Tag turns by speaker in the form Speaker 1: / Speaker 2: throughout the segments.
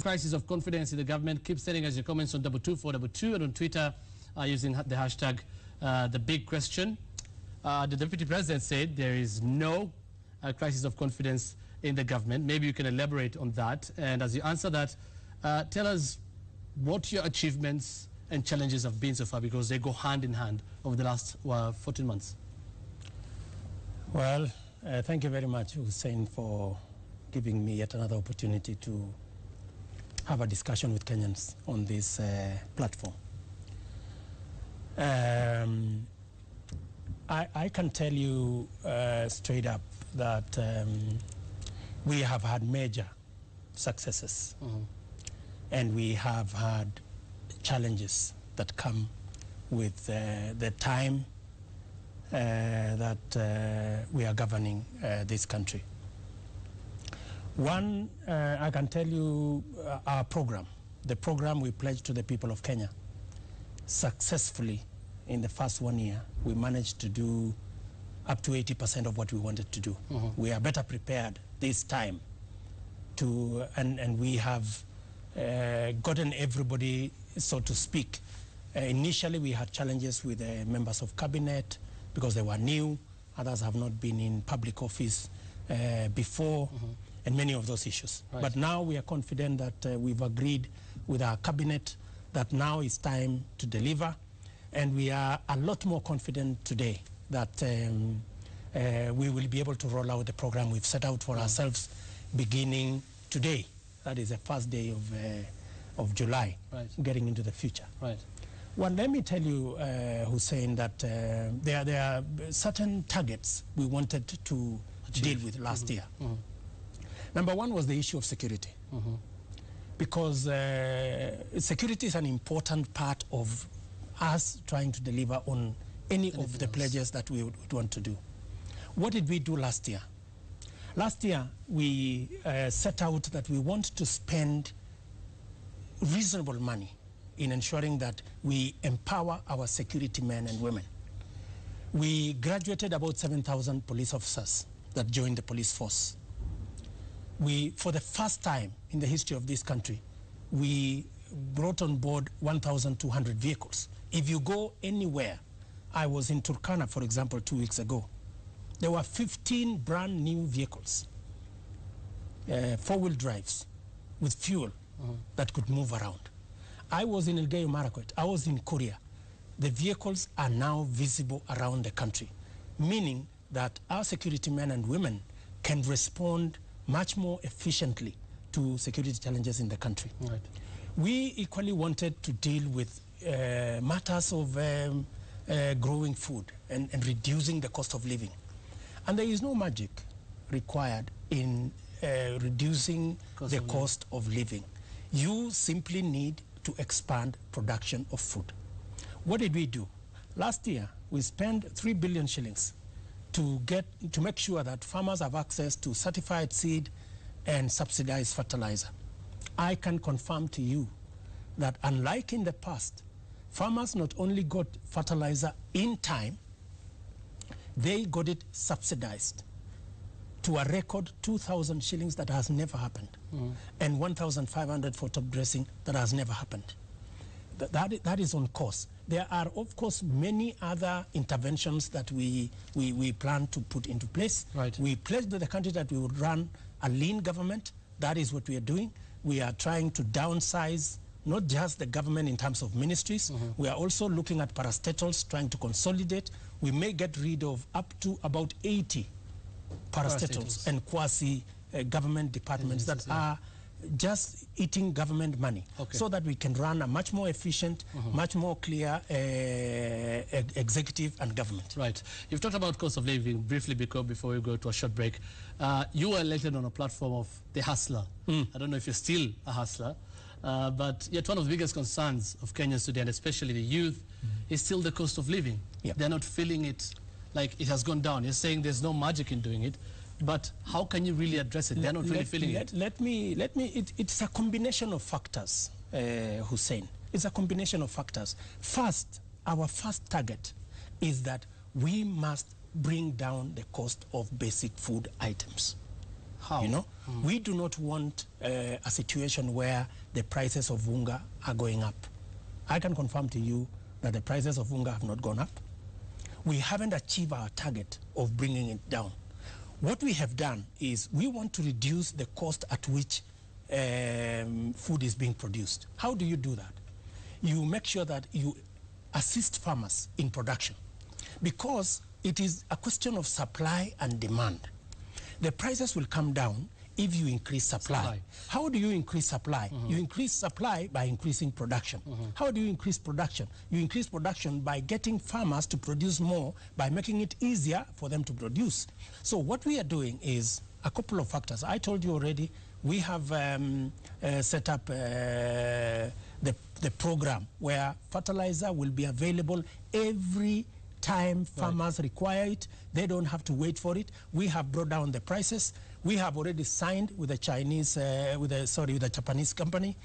Speaker 1: Crisis of confidence in the government. Keep sending us your comments on 22422 and on Twitter using the hashtag the big question. The Deputy President said there is no crisis of confidence in the government. Maybe you can elaborate on that. And as you answer that, tell us what your achievements and challenges have been so far, because they go hand in hand over the last 14 months.
Speaker 2: Well, thank you very much, Hussein, for giving me yet another opportunity to have a discussion with Kenyans on this platform. I can tell you straight up that we have had major successes, and we have had challenges that come with the time that we are governing this country. One, I can tell you our program, the program we pledged to the people of Kenya. Successfully, in the first 1 year, we managed to do up to 80% of what we wanted to do. We are better prepared this time to, and we have gotten everybody, so to speak. Initially, we had challenges with the members of cabinet because they were new. Others have not been in public office before, and many of those issues. Right. But now we are confident that we've agreed with our cabinet that now it's time to deliver, and we are a lot more confident today that we will be able to roll out the program we've set out for ourselves beginning today. That is the first day of July, getting into the future. Right. Well, let me tell you, Hussein, that there are certain targets we wanted to deal with last year. Number one was the issue of security. Because security is an important part of us trying to deliver on any of the pledges that we would want to do. What did we do last year? Last year, we set out that we want to spend reasonable money in ensuring that we empower our security men and women. We graduated about 7,000 police officers that joined the police force. We, for the first time in the history of this country, we brought on board 1,200 vehicles. If you go anywhere, I was in Turkana, for example, 2 weeks ago. There were 15 brand new vehicles, four-wheel drives with fuel that could move around. I was in Elgeyo Marakwet. I was in Korea. The vehicles are now visible around the country, meaning that our security men and women can respond much more efficiently to security challenges in the country. Right. We equally wanted to deal with matters of growing food and reducing the cost of living. And there is no magic required in reducing the cost of living. You simply need to expand production of food. What did we do? Last year, we spent 3 billion shillings to make sure that farmers have access to certified seed and subsidized fertilizer. I can confirm to you that unlike in the past, farmers not only got fertilizer in time, they got it subsidized to a record 2,000 shillings that has never happened, and 1,500 for top dressing that has never happened. That is on course. There are, of course, many other interventions that we plan to put into place. Right. We pledged to the country that we would run a lean government. That is what we are doing. We are trying to downsize not just the government in terms of ministries. We are also looking at parastatals, trying to consolidate. We may get rid of up to about 80 parastatals and quasi-government departments that are just eating government money, so that we can run a much more efficient, much more clear executive and government. Right.
Speaker 1: You've talked about cost of living briefly before we go to a short break. You were elected on a platform of the hustler. I don't know if you're still a hustler, but yet one of the biggest concerns of Kenyans today, and especially the youth, is still the cost of living. They're not feeling it like it has gone down. You're saying there's no magic in doing it. But how can you really address it? They're not really feeling it. It's a combination of factors, Hussein. It's a combination of factors. First, our first target is that we must bring down the cost of basic food items. How?
Speaker 2: You know, we do not want a situation where the prices of unga are going up. I can confirm to you that the prices of unga have not gone up. We haven't achieved our target of bringing it down. What we have done is we want to reduce the cost at which food is being produced. How do you do that? You make sure that you assist farmers in production, because it is a question of supply and demand. The prices will come down if you increase supply. How do you increase supply? You increase supply by increasing production. How do you increase production? You increase production by getting farmers to produce more, by making it easier for them to produce. So what we are doing is a couple of factors. I told you already, we have set up the program where fertilizer will be available every time farmers require it. They don't have to wait for it. We have brought down the prices. We have already signed with a Japanese company,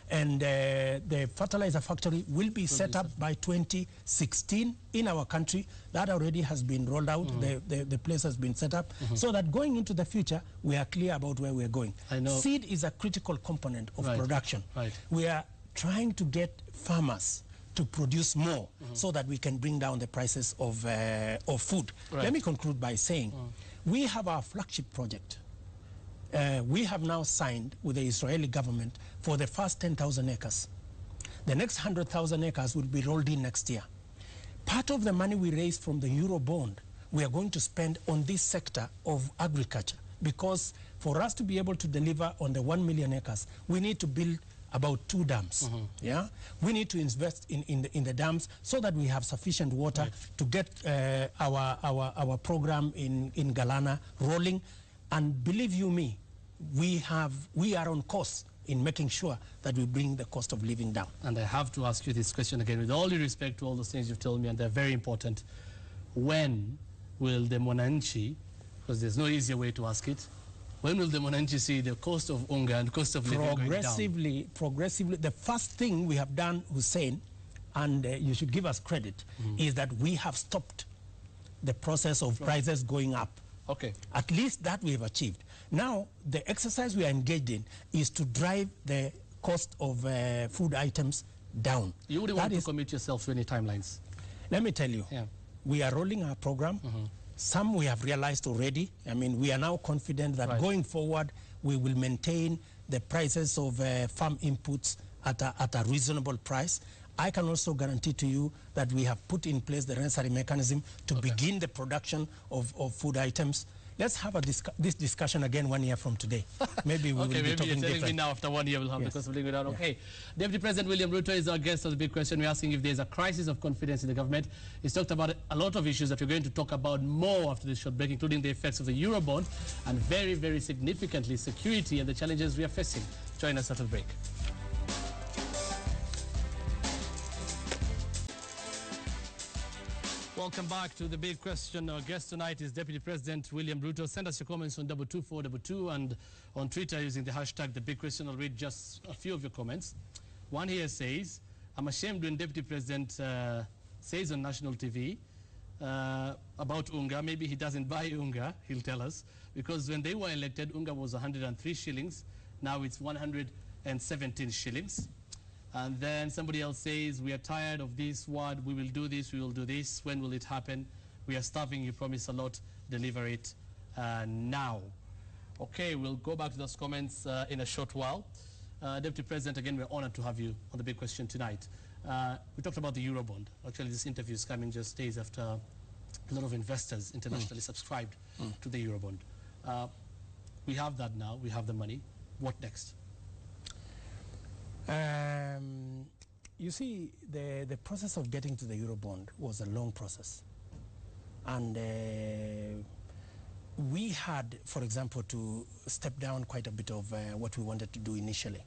Speaker 2: and the fertilizer factory will be set up by 2016 in our country. That already has been rolled out. The place has been set up, so that going into the future, we are clear about where we are going.
Speaker 1: I know.
Speaker 2: Seed is a critical component of production. We are trying to get farmers to produce more so that we can bring down the prices of food. Let me conclude by saying we have our flagship project. We have now signed with the Israeli government for the first 10,000 acres. The next 100,000 acres will be rolled in next year. Part of the money we raised from the Eurobond, we are going to spend on this sector of agriculture, because for us to be able to deliver on the 1 million acres, we need to build about 2 dams. Yeah, we need to invest in the dams so that we have sufficient water to get our program in Galana rolling. And believe you me, we are on course in making sure that we bring the cost of living down.
Speaker 1: And I have to ask you this question again, with all due respect to all those things you've told me, and they're very important. When will the Mwananchi, because there's no easier way to ask it, when will the Mwananchi see the cost of unga and cost of living going down?
Speaker 2: Progressively. The first thing we have done, Hussein, and you should give us credit, is that we have stopped the process of prices going up.
Speaker 1: Okay.
Speaker 2: At least that we have achieved. Now, the exercise we are engaged in is to drive the cost of food items down.
Speaker 1: You wouldn't want to commit yourself to any timelines?
Speaker 2: Let me tell you, we are rolling our program. Some we have realized already. I mean, we are now confident that going forward, we will maintain the prices of farm inputs at a reasonable price. I can also guarantee to you that we have put in place the necessary mechanism to begin the production of food items. Let's have this discussion again 1 year from today. Maybe we will be talking
Speaker 1: you're telling
Speaker 2: different.
Speaker 1: Me now after 1 year we'll have the cost of living down. Okay. Deputy President William Ruto is our guest on the big question. We're asking if there's a crisis of confidence in the government. He's talked about a lot of issues that we're going to talk about more after this short break, including the effects of the Eurobond and very, very significantly security and the challenges we are facing. Join us after the break. Welcome back to the big question. Our guest tonight is Deputy President William Ruto. Send us your comments on 22422 and on Twitter using the hashtag the big question. I'll read just a few of your comments. One here says, I'm ashamed when Deputy President says on national TV about unga, maybe he doesn't buy unga, he'll tell us, because when they were elected, unga was 103 shillings. Now it's 117 shillings. And then somebody else says, we are tired of this word, we will do this, we will do this. When will it happen? We are starving, you promise a lot, deliver it now. Okay, we'll go back to those comments in a short while. Deputy President, again, we're honored to have you on the big question tonight. We talked about the Eurobond. Actually, this interview is coming just days after a lot of investors internationally subscribed to the Eurobond. We have that now, we have the money. What next?
Speaker 2: You see, the process of getting to the Eurobond was a long process. And we had, for example, to step down quite a bit of what we wanted to do initially.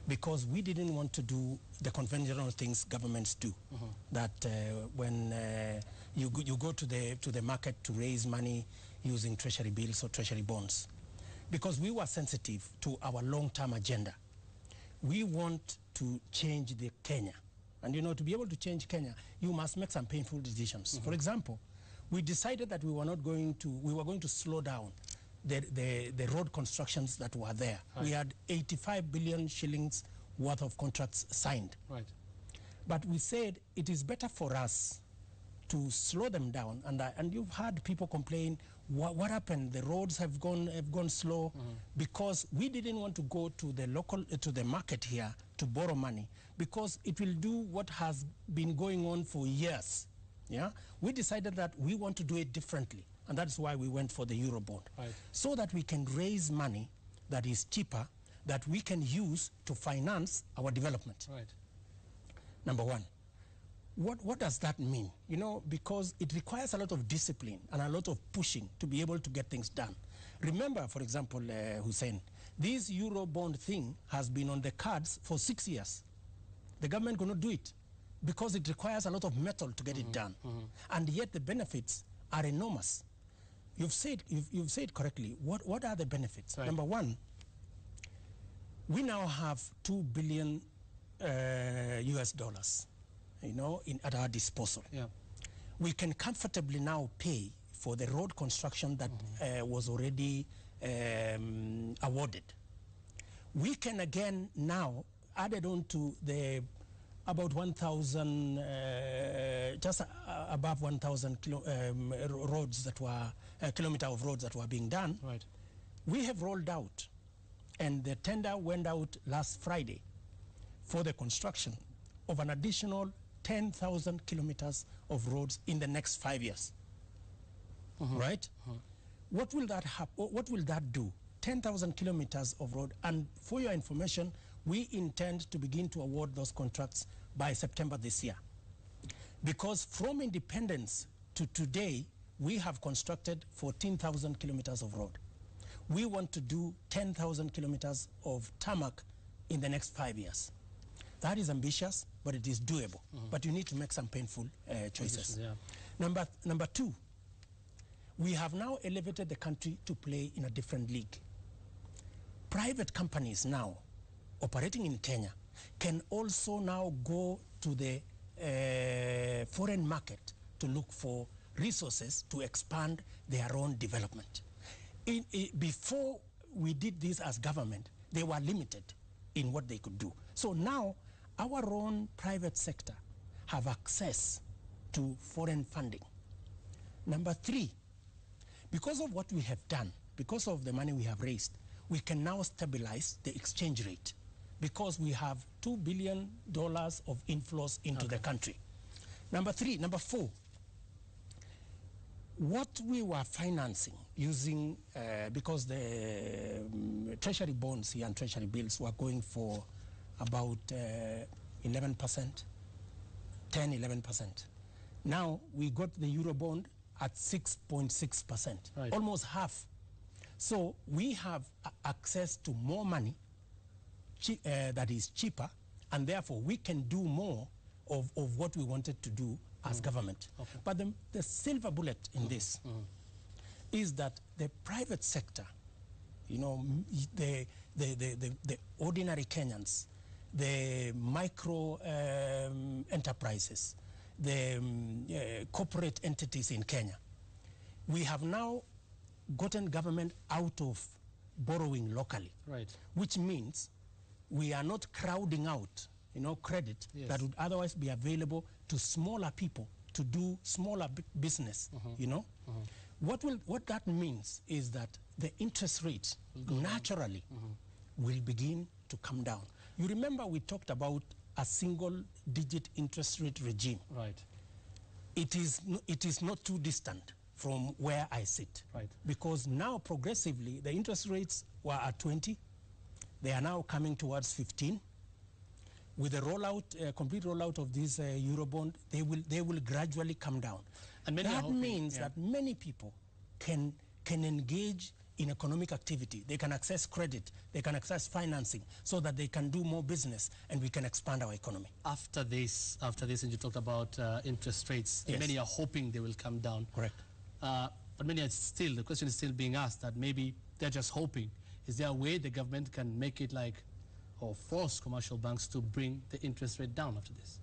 Speaker 2: Because we didn't want to do the conventional things governments do. That when you go to the market to raise money using treasury bills or treasury bonds. Because we were sensitive to our long-term agenda. We want to change the Kenya. And you know, to be able to change Kenya, you must make some painful decisions. For example, we decided that we were going to slow down the road constructions that were there. Right. We had 85 billion shillings worth of contracts signed.
Speaker 1: Right.
Speaker 2: But we said it is better for us to slow them down, and you've heard people complain, what happened? The roads have gone slow, because we didn't want to go to the market here to borrow money, because it will do what has been going on for years. Yeah, we decided that we want to do it differently, and that's why we went for the Eurobond, right, so that we can raise money that is cheaper, that we can use to finance our development.
Speaker 1: Right.
Speaker 2: Number one. What does that mean? You know, because it requires a lot of discipline and a lot of pushing to be able to get things done. Remember, for example, Hussein, this Eurobond thing has been on the cards for 6 years. The government could not do it because it requires a lot of metal to get it done. And yet the benefits are enormous. You've said correctly. What are the benefits? Right. Number one, we now have $2 billion US dollars. You know, at our disposal. Yeah. We can comfortably now pay for the road construction that was already awarded. We can again now, added on to the about 1,000, just above 1,000 roads that were, kilometer of roads that were being done.
Speaker 1: Right.
Speaker 2: We have rolled out, and the tender went out last Friday for the construction of an additional 10,000 kilometers of roads in the next 5 years. Right? What will that what will that do? 10,000 kilometers of road. And for your information, we intend to begin to award those contracts by September this year. Because from independence to today, we have constructed 14,000 kilometers of road. We want to do 10,000 kilometers of tarmac in the next 5 years. That is ambitious, but it is doable. But you need to make some painful choices. Yeah. Number two, we have now elevated the country to play in a different league. Private companies now operating in Kenya can also now go to the foreign market to look for resources to expand their own development. Before we did this as government, they were limited in what they could do. So now, our own private sector have access to foreign funding. Number three, because of what we have done, because of the money we have raised, we can now stabilize the exchange rate because we have $2 billion of inflows into the country. Number four, what we were financing using, because the treasury bonds here and treasury bills were going for about 11%, 10-11%. Now we got the Eurobond at 6.6%, right, almost half. So we have access to more money that is cheaper, and therefore we can do more of what we wanted to do as government. Okay. But the silver bullet in this is that the private sector, you know, the ordinary Kenyans, the micro enterprises, the corporate entities in Kenya, we have now gotten government out of borrowing locally, right, which means we are not crowding out, you know, credit that would otherwise be available to smaller people to do smaller business, you know. What that means is that the interest rates naturally will begin to come down. You remember we talked about a single-digit interest rate regime. Right. It is not too distant from where I sit. Right. Because now progressively the interest rates were at 20. They are now coming towards 15. With the rollout, complete rollout of this Eurobond, they will gradually come down. And that means that many people can engage in economic activity. They can access credit, they can access financing, so that they can do more business and we can expand our economy.
Speaker 1: After this, and you talked about interest rates, many are hoping they will come down.
Speaker 2: Correct.
Speaker 1: But many are still, the question is still being asked that maybe they're just hoping. Is there a way the government can make it like, or force commercial banks to bring the interest rate down after this?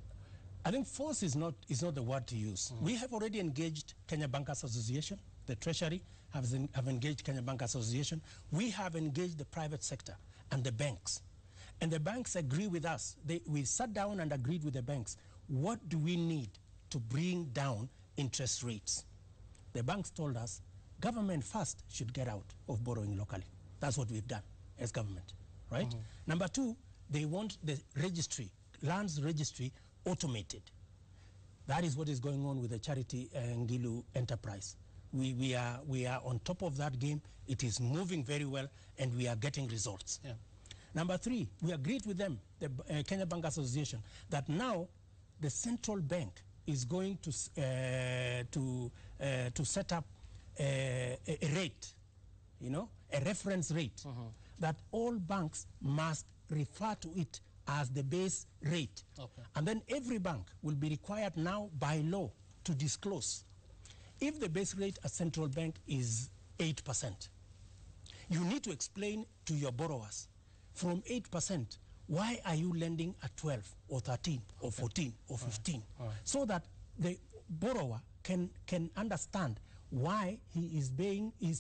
Speaker 2: I think force is not the word to use. We have already engaged Kenya Bankers Association. the Treasury have engaged Kenya Bank Association. We have engaged the private sector and the banks. And the banks agree with us. We sat down and agreed with the banks. What do we need to bring down interest rates? The banks told us government first should get out of borrowing locally. That's what we've done as government, right? Mm-hmm. Number two, they want the registry, lands registry, automated. That is what is going on with the Charity Ngilu enterprise. We are on top of that game. It is moving very well, and we are getting results. Yeah. Number three, we agreed with them, the Kenya Bank Association, that now the central bank is going to set up a rate, you know, a reference rate, that all banks must refer to it as the base rate. Okay. And then every bank will be required now by law to disclose. If the base rate at central bank is 8%, you need to explain to your borrowers, from 8%, why are you lending at 12 or 13 or 14 or 15? All right. So that the borrower can understand why he is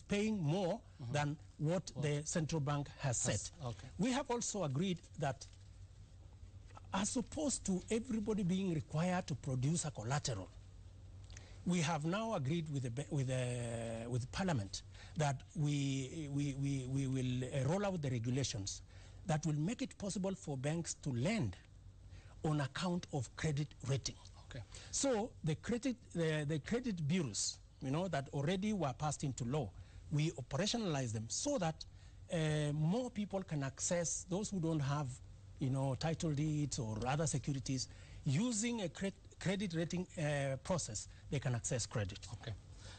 Speaker 2: paying more than what the central bank has set. Okay. We have also agreed that as opposed to everybody being required to produce a collateral, we have now agreed with Parliament that we will roll out the regulations that will make it possible for banks to lend on account of credit rating. Okay. So the credit bureaus, you know, that already were passed into law, we operationalize them so that more people can access, those who don't have, you know, title deeds or other securities, using a credit rating process, they can access credit. Okay.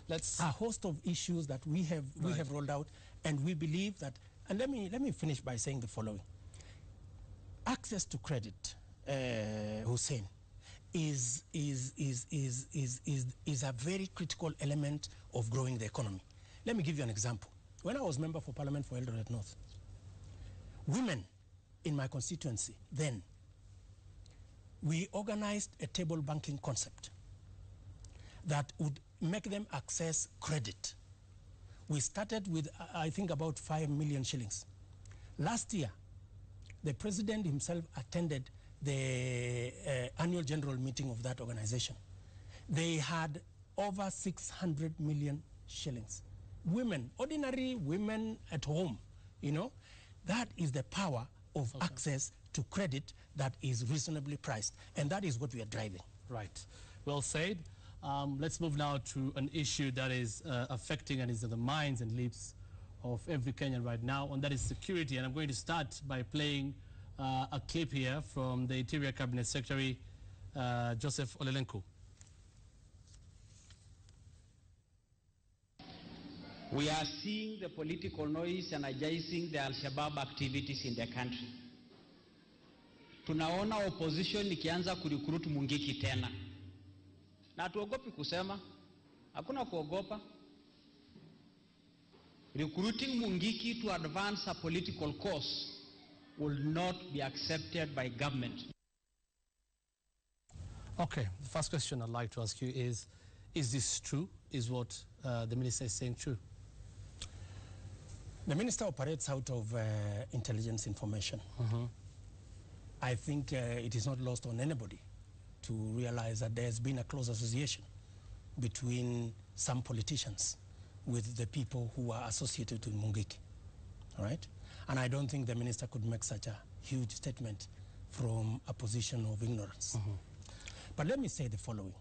Speaker 2: Let's a host of issues that we have rolled out, and we believe that. And let me finish by saying the following: access to credit, Hussein, is a very critical element of growing the economy. Let me give you an example. When I was member for Parliament for Eldoret North, women in my constituency then, we organized a table banking concept that would make them access credit. We started with, I think, about 5 million shillings. Last year, the president himself attended the annual general meeting of that organization. They had over 600 million shillings. Women, ordinary women at home, you know, that is the power of access to credit that is reasonably priced. And that is what we are driving.
Speaker 1: Right. Well said. Let's move now to an issue that is affecting and is in the minds and lips of every Kenyan right now, and that is security. And I'm going to start by playing a clip here from the Interior Cabinet Secretary, Joseph Olelenku.
Speaker 3: We are seeing the political noise energizing the Al-Shabaab activities in the country. Tunaona opposition ikianza kurecruit Mungiki tena. Na tuogopi kusema, hakuna kuogopa. Recruiting Mungiki to advance a political cause will not be accepted by government.
Speaker 1: Okay, the first question I'd like to ask you is this true? Is what the minister is saying true?
Speaker 2: The minister operates out of intelligence information. I think it is not lost on anybody to realize that there's been a close association between some politicians with the people who are associated with Mungiki, all right? And I don't think the minister could make such a huge statement from a position of ignorance. But let me say the following.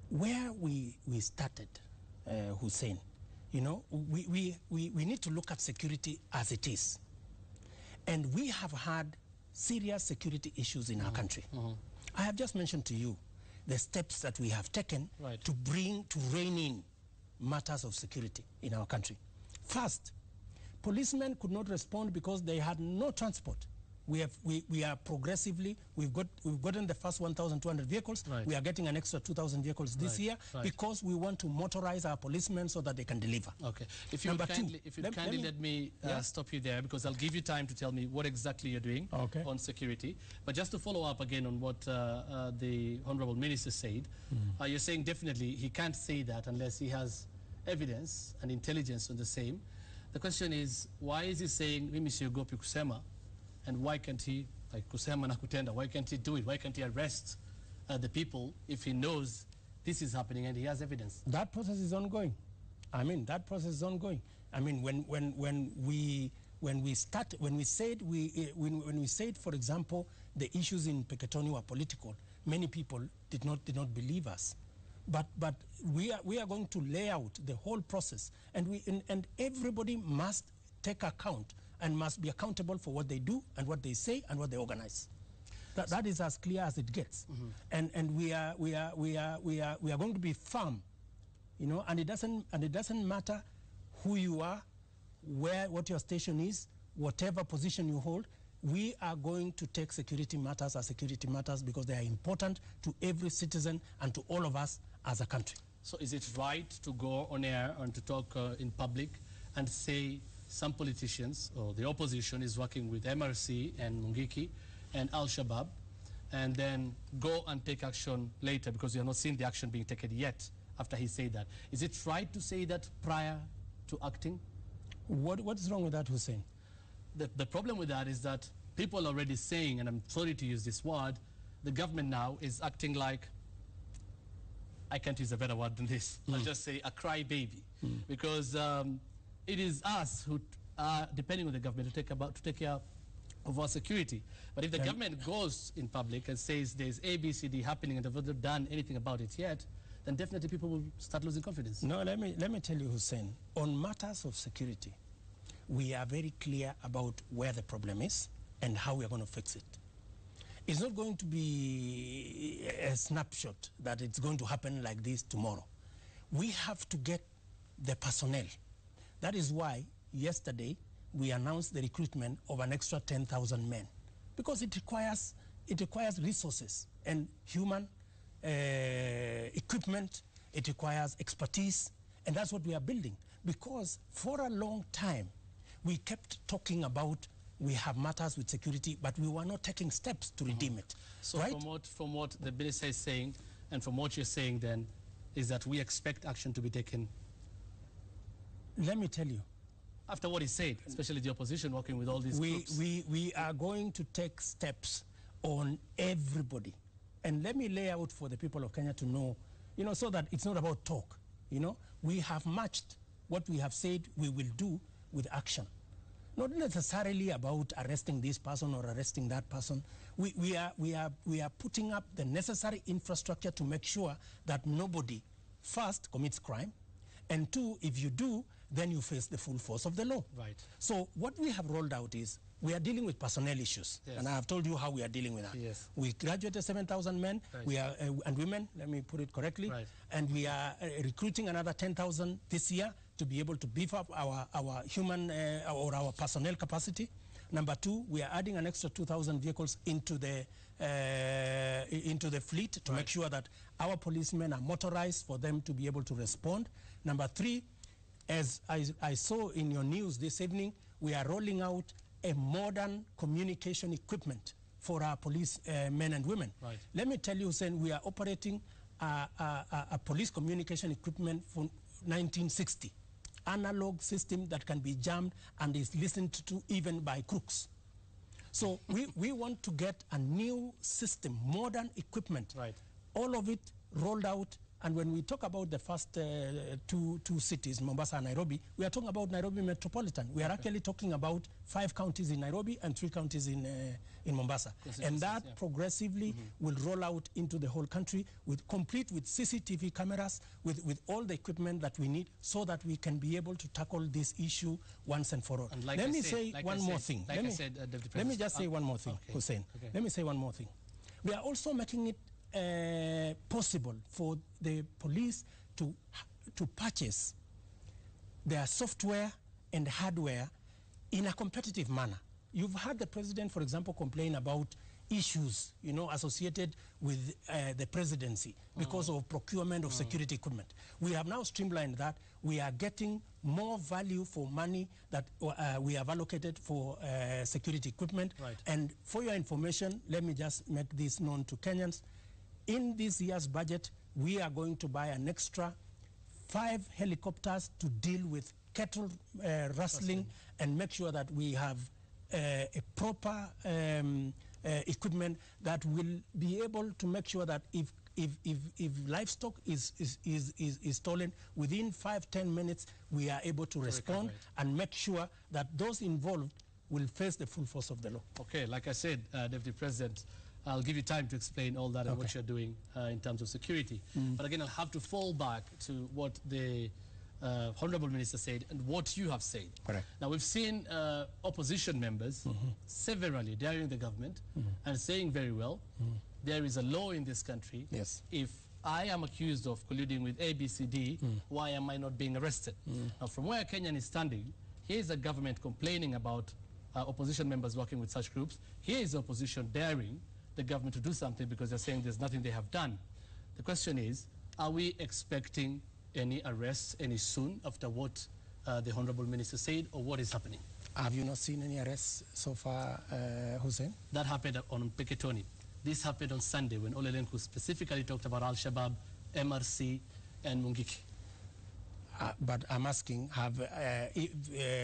Speaker 2: Where we started, Hussein, you know, we need to look at security as it is. And we have had serious security issues in our country. I have just mentioned to you the steps that we have taken to rein in matters of security in our country. First, policemen could not respond because they had no transport We are progressively, we've gotten the first 1,200 vehicles.
Speaker 1: Right.
Speaker 2: We are getting an extra 2,000 vehicles this year because we want to motorize our policemen so that they can deliver.
Speaker 1: Okay. If you kindly let me stop you there, because I'll give you time to tell me what exactly you're doing on security. But just to follow up again on what the Honorable Minister said, you're saying definitely he can't say that unless he has evidence and intelligence on the same. The question is, why is he saying mimi siogopi kusema, and why can't he, like kusema na kutenda, why can't he do it? Why can't he arrest the people if he knows this is happening and he has evidence?
Speaker 2: That process is ongoing. I mean, that process is ongoing. I mean, when we said, for example, the issues in Peketoni were political, many people did not believe us. But we are going to lay out the whole process, and everybody must take account and must be accountable for what they do and what they say and what they organize. That is as clear as it gets. And we are going to be firm, you know. And it doesn't matter who you are, what your station is, whatever position you hold. We are going to take security matters as security matters because they are important to every citizen and to all of us as a country.
Speaker 1: So is it right to go on air and to talk in public and say some politicians or the opposition is working with MRC and Mungiki and Al-Shabaab, and then go and take action later because you have not seen the action being taken yet after he said that? Is it right to say that prior to acting?
Speaker 2: What's wrong with that, Hussein?
Speaker 1: The problem with that is that people are already saying, and I'm sorry to use this word, the government now is acting like, I can't use a better word than this, I'll just say a crybaby, because it is us who are depending on the government to take care of our security. But if the government goes in public and says there's A, B, C, D happening and they've not done anything about it yet, then definitely people will start losing confidence.
Speaker 2: No, let me tell you, Hussein, on matters of security, we are very clear about where the problem is and how we are going to fix it. It's not going to be a snapshot that it's going to happen like this tomorrow. We have to get the personnel. That is why yesterday we announced the recruitment of an extra 10,000 men, because it requires resources and human equipment. It requires expertise, and that's what we are building. Because for a long time we kept talking about we have matters with security, but we were not taking steps to redeem it.
Speaker 1: So
Speaker 2: right?
Speaker 1: from what the minister is saying, and from what you're saying then, is that we expect action to be taken.
Speaker 2: Let me tell you.
Speaker 1: After what he said, especially the opposition working with all these groups.
Speaker 2: We are going to take steps on everybody. And let me lay out for the people of Kenya to know, you know, so that it's not about talk. You know, we have matched what we have said we will do with action. Not necessarily about arresting this person or arresting that person. We are putting up the necessary infrastructure to make sure that nobody, first, commits crime, and two, if you do, then you face the full force of the law.
Speaker 1: Right.
Speaker 2: So what we have rolled out is we are dealing with personnel issues, and I have told you how we are dealing with that.
Speaker 1: Yes.
Speaker 2: We graduated 7,000 men, we are and women. Let me put it correctly.
Speaker 1: Right.
Speaker 2: And we are recruiting another 10,000 this year to be able to beef up our human or our personnel capacity. Number two, we are adding an extra 2,000 vehicles into the fleet to make sure that our policemen are motorized for them to be able to respond. Number three, as I saw in your news this evening, we are rolling out a modern communication equipment for our police men and women.
Speaker 1: Right.
Speaker 2: Let me tell you, Hussein, we are operating a police communication equipment from 1960. Analog system that can be jammed and is listened to even by crooks. So we want to get a new system, modern equipment.
Speaker 1: Right.
Speaker 2: All of it rolled out. And when we talk about the first two cities, Mombasa and Nairobi, we are talking about Nairobi Metropolitan. We are actually talking about 5 counties in Nairobi and 3 counties in Mombasa. And that progressively will roll out into the whole country, complete with CCTV cameras, with all the equipment that we need, so that we can be able to tackle this issue once and for all.
Speaker 1: And like
Speaker 2: Let me say one more thing.
Speaker 1: Let
Speaker 2: me just say one more thing, Hussein. Let me say one more thing. We are also making it possible for the police to purchase their software and hardware in a competitive manner. You've heard the president, for example, complain about issues, you know, associated with the presidency because of procurement of security equipment. We have now streamlined that. We are getting more value for money that we have allocated for security equipment.
Speaker 1: Right.
Speaker 2: And for your information, let me just make this known to Kenyans. In this year's budget, we are going to buy an extra 5 helicopters to deal with cattle rustling and make sure that we have a proper equipment that will be able to make sure that if livestock is stolen, within 5-10 minutes we are able to respond and make sure that those involved will face the full force of the law.
Speaker 1: Okay, like I said, Deputy President, I'll give you time to explain all that and what you're doing in terms of security. But again, I'll have to fall back to what the Honorable Minister said and what you have said.
Speaker 2: Correct.
Speaker 1: Now, we've seen opposition members severally daring the government and saying very well, there is a law in this country.
Speaker 2: Yes.
Speaker 1: If I am accused of colluding with ABCD, why am I not being arrested? Now, from where Kenyan is standing, here is a government complaining about opposition members working with such groups. Here is the opposition daring the government to do something because they're saying there's nothing they have done. The question is, are we expecting any arrests any soon after what the Honorable Minister said, or what is happening?
Speaker 2: Have you not seen any arrests so far, Hussein?
Speaker 1: That happened on Peketoni. This happened on Sunday when Ole Lenku specifically talked about Al-Shabaab, MRC, and Mungiki.
Speaker 2: But I'm asking,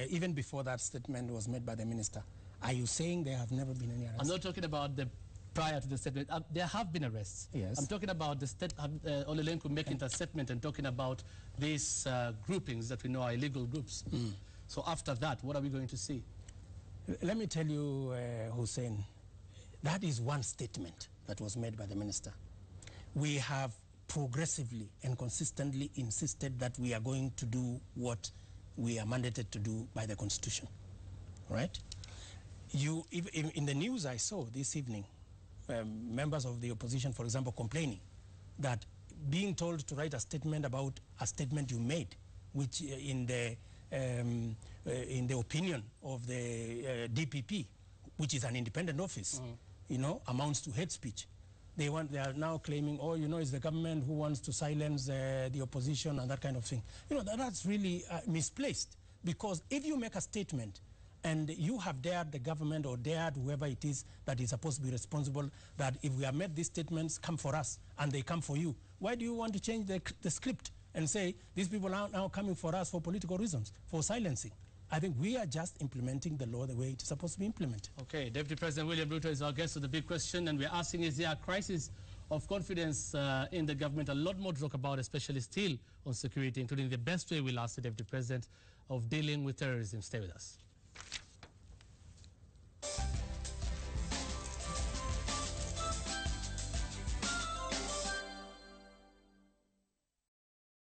Speaker 2: even before that statement was made by the minister, are you saying there have never been any arrests?
Speaker 1: I'm not talking about the prior to the statement. There have been arrests.
Speaker 2: Yes.
Speaker 1: I'm talking about the Ole Lenku making that statement and talking about these groupings that we know are illegal groups. So after that, what are we going to see?
Speaker 2: Let me tell you, Hussein, that is one statement that was made by the minister. We have progressively and consistently insisted that we are going to do what we are mandated to do by the Constitution, right? In the news I saw this evening, members of the opposition, for example, complaining that being told to write a statement about a statement you made, which in the opinion of the DPP, which is an independent office, you know, amounts to hate speech. They are now claiming, oh, you know, it's the government who wants to silence the opposition and that kind of thing. You know, that's really misplaced, because if you make a statement and you have dared the government or dared whoever it is that is supposed to be responsible, that if we have made these statements, come for us, and they come for you, why do you want to change the script and say these people are now coming for us for political reasons, for silencing? I think we are just implementing the law the way it's supposed to be implemented.
Speaker 1: Okay, Deputy President William Ruto is our guest with the big question, and we're asking, is there a crisis of confidence in the government? A lot more to talk about, especially still on security, including the best way, we'll ask the Deputy President, of dealing with terrorism. Stay with us.